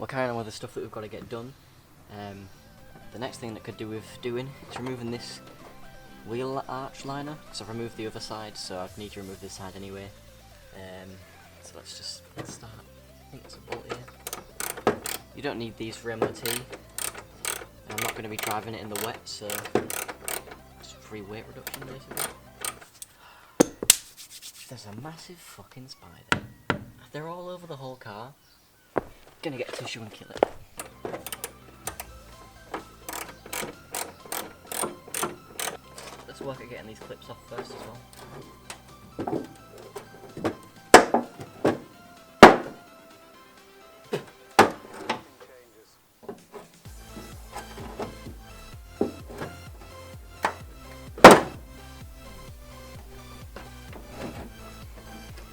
we're carrying on with the stuff that we've got to get done. The next thing that could do with doing is removing this wheel arch liner, because I've removed the other side, so I'd need to remove this side anyway. So let's start. I think there's a bolt here. You don't need these for MOT. I'm not going to be driving it in the wet, so it's free weight reduction basically. There's a massive fucking spider. They're all over the whole car. Gonna get a tissue and kill it. Let's work at getting these clips off first as well.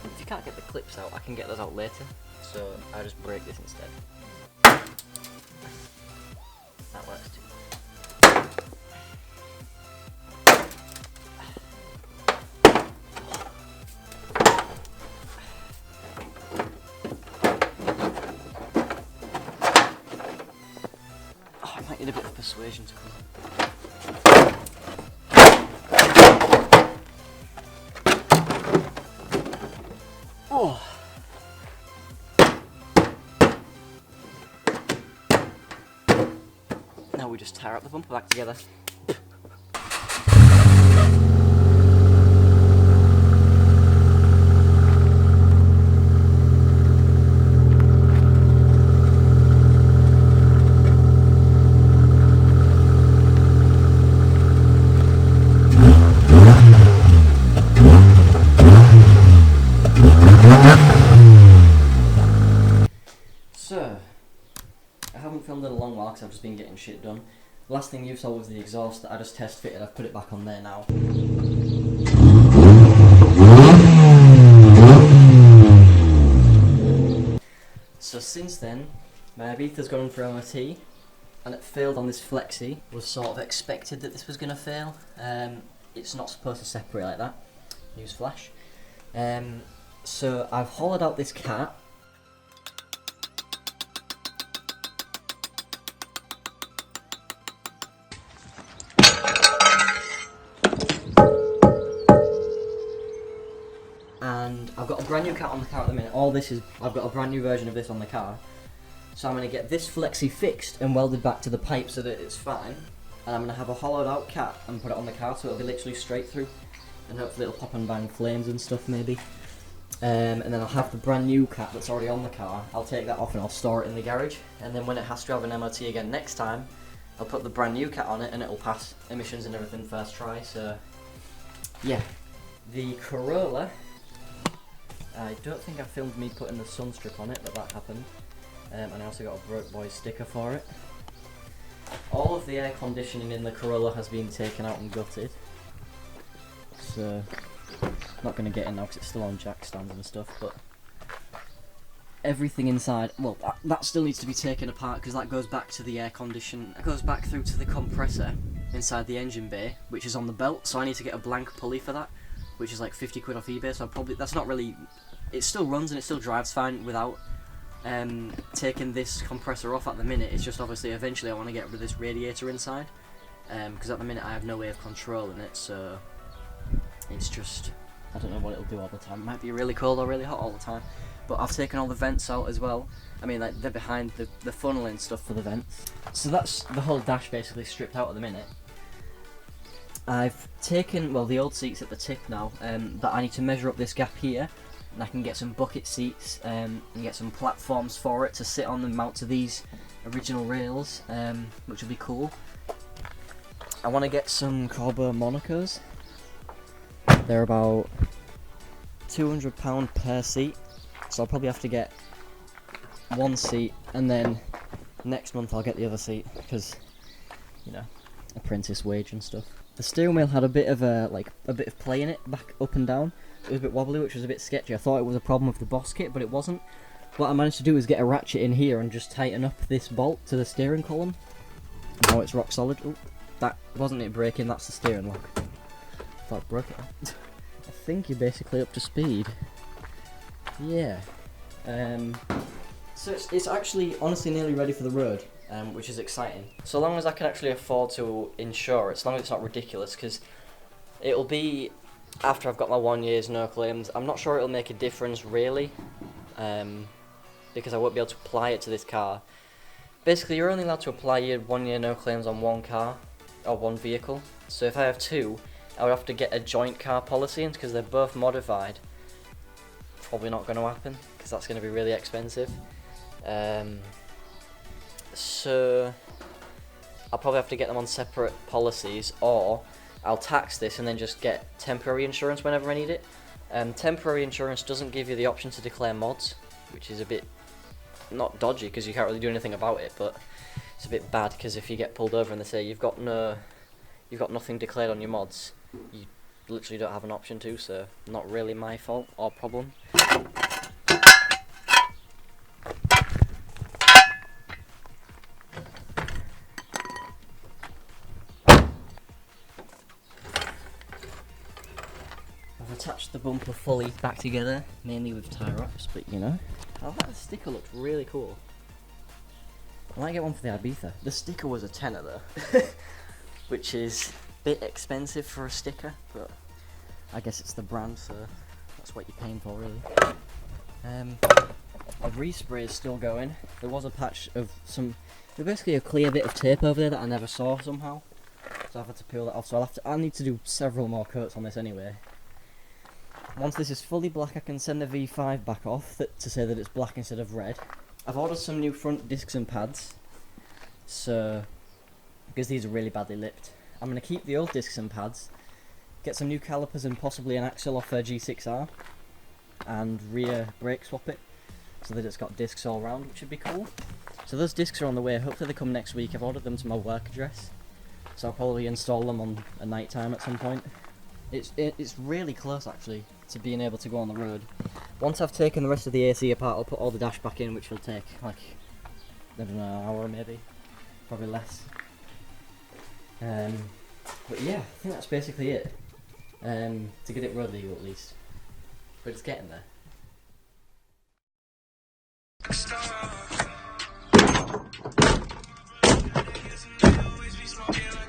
If you can't get the clips out, I can get those out later, so I'll just break this instead. That works too. Oh, I might need a bit of persuasion to come up. Oh. Now we just tear up the bumper back together. So, I haven't filmed in a long while because I've just been getting shit done. The last thing you saw was the exhaust that I just test fitted. I've put it back on there now. So since then, my Ibiza's gone for MOT and it failed on this flexi. Was sort of expected that this was going to fail. It's not supposed to separate like that. Newsflash. So I've hollowed out this cat. And I've got a brand new cat on the car at the minute. I've got a brand new version of this on the car. So I'm going to get this flexi fixed and welded back to the pipe so that it's fine. And I'm going to have a hollowed out cat and put it on the car so it'll be literally straight through. And hopefully it'll pop and bang flames and stuff maybe. And then I'll have the brand new cat that's already on the car. I'll take that off and I'll store it in the garage. And then when it has to have an MOT again next time, I'll put the brand new cat on it and it'll pass emissions and everything first try. So yeah, the Corolla. I don't think I filmed me putting the sun strip on it, but that happened. And I also got a Broke Boy sticker for it. All of the air conditioning in the Corolla has been taken out and gutted. So, not going to get in now because it's still on jack stands and stuff, but everything inside, well, that still needs to be taken apart because that goes back to the air condition. It goes back through to the compressor inside the engine bay, which is on the belt, so I need to get a blank pulley for that, which is like 50 quid off eBay, so that's not really, it still runs and it still drives fine without taking this compressor off at the minute. It's just obviously eventually I want to get rid of this radiator inside, because at the minute I have no way of controlling it, so it's just, I don't know what it'll do all the time. It might be really cold or really hot all the time, but I've taken all the vents out as well. I mean, like, they're behind the funnel and stuff for the vents. So that's the whole dash basically stripped out at the minute. I've taken, well, the old seats at the tip now, but I need to measure up this gap here, and I can get some bucket seats and get some platforms for it to sit on and mount to these original rails, which will be cool. I want to get some Corbo Monacos. They're about £200 per seat, so I'll probably have to get one seat, and then next month I'll get the other seat, because, you know, apprentice wage and stuff. The steering wheel had a bit of play in it, back up and down. It was a bit wobbly, which was a bit sketchy. I thought it was a problem with the Boss kit, but it wasn't. What I managed to do is get a ratchet in here and just tighten up this bolt to the steering column. Now it's rock solid. Ooh, that wasn't it breaking, that's the steering lock. I thought I broke it. I think you're basically up to speed. Yeah. So it's actually honestly nearly ready for the road, which is exciting. So long as I can actually afford to insure it, as long as it's not ridiculous, because it'll be after I've got my 1 year's no claims. I'm not sure it'll make a difference really, because I won't be able to apply it to this car. Basically, you're only allowed to apply your 1 year no claims on one car, or one vehicle. So if I have two, I would have to get a joint car policy, and because they're both modified, probably not going to happen, because that's going to be really expensive. So I'll probably have to get them on separate policies, or I'll tax this and then just get temporary insurance whenever I need it. Temporary insurance doesn't give you the option to declare mods, which is a bit, not dodgy because you can't really do anything about it, but it's a bit bad because if you get pulled over and they say you've got nothing declared on your mods, you literally don't have an option to, so not really my fault or problem. I've attached the bumper fully back together, mainly with tie wraps, but you know, I like the sticker, looks really cool. I might get one for the Ibiza. The sticker was a tenner though, which is a bit expensive for a sticker, but I guess it's the brand, so that's what you're paying for really. The respray is still going. There was a patch of basically a clear bit of tape over there that I never saw somehow, so I've had to peel that off. So I need to do several more coats on this anyway. Once this is fully black, I can send the V5 back off to say that it's black instead of red. I've ordered some new front discs and pads, so because these are really badly lipped. I'm going to keep the old discs and pads, get some new calipers and possibly an axle off a G6R, and rear brake swap it so that it's got discs all round, which would be cool. So those discs are on the way. Hopefully they come next week. I've ordered them to my work address, so I'll probably install them on a night time at some point. It's really close actually to being able to go on the road. Once I've taken the rest of the AC apart, I'll put all the dash back in, which will take like, I don't know, an hour maybe, probably less. But yeah, I think that's basically it. To get it road legal at least, but it's getting there.